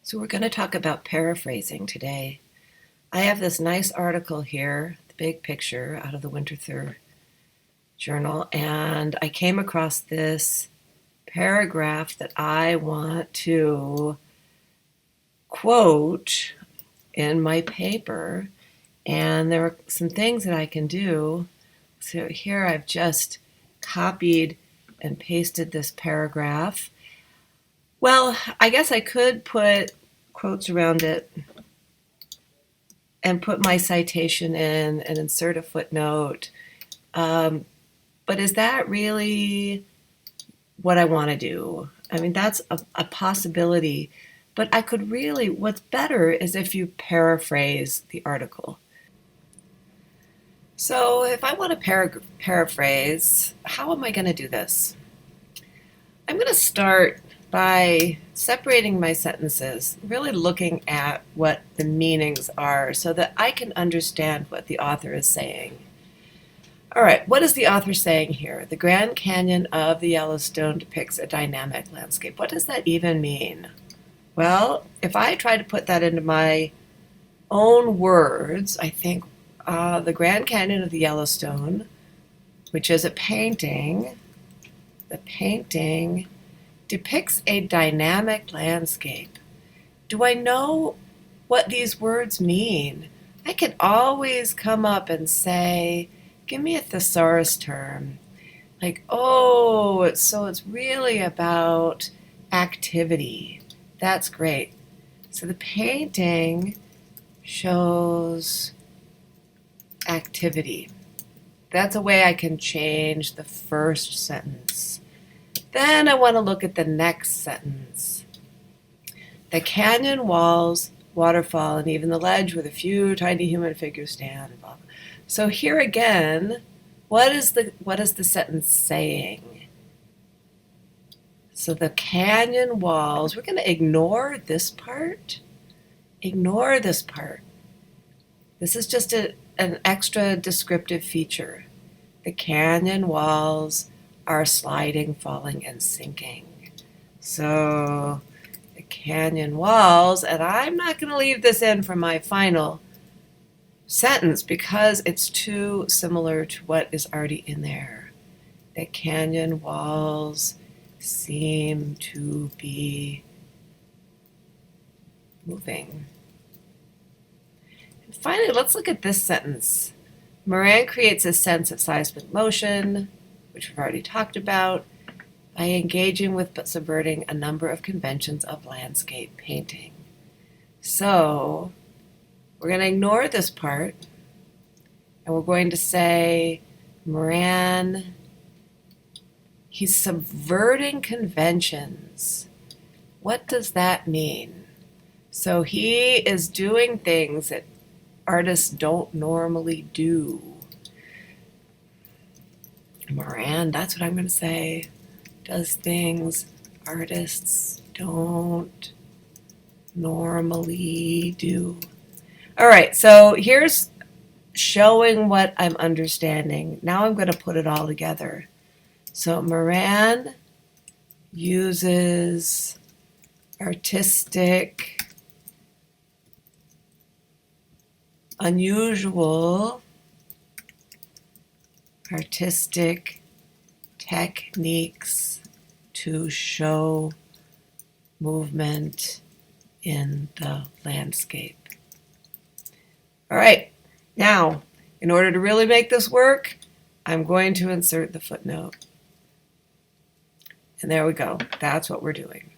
So we're going to talk about paraphrasing today. I have this nice article here, the big picture out of the Winter Thur Journal, and I came across this paragraph that I want to quote in my paper, and there are some things that I can do. So here I've just copied and pasted this paragraph. Well, I guess I could put quotes around it and put my citation in and insert a footnote. But is that really what I want to do? I mean, that's a possibility. But I could really, what's better is if you paraphrase the article. So if I want to paraphrase, how am I going to do this? I'm going to start by separating my sentences, really looking at what the meanings are so that I can understand what the author is saying. All right, what is the author saying here? The Grand Canyon of the Yellowstone depicts a dynamic landscape. What does that even mean? Well, if I try to put that into my own words, I think the Grand Canyon of the Yellowstone, which is a painting, the painting depicts a dynamic landscape. Do I know what these words mean? I can always come up and say, give me a thesaurus term. Like, oh, so it's really about activity. That's great. So the painting shows activity. That's a way I can change the first sentence. Then I want to look at the next sentence. The canyon walls, waterfall, and even the ledge with a few tiny human figures stand. Blah, blah. So here again, what is the sentence saying? So the canyon walls, we're going to ignore this part. Ignore this part. This is just an extra descriptive feature. The canyon walls are sliding, falling, and sinking. So the canyon walls, and I'm not going to leave this in for my final sentence because it's too similar to what is already in there. The canyon walls seem to be moving. And finally, let's look at this sentence. Moran creates a sense of seismic motion, which we've already talked about, by engaging with but subverting a number of conventions of landscape painting. So we're going to ignore this part, and we're going to say Moran, he's subverting conventions. What does that mean? So he is doing things that artists don't normally do. Moran, that's what I'm going to say, does things artists don't normally do. All right, so here's showing what I'm understanding. Now I'm going to put it all together. So Moran uses unusual artistic techniques to show movement in the landscape. All right, now, in order to really make this work, I'm going to insert the footnote. And there we go. That's what we're doing.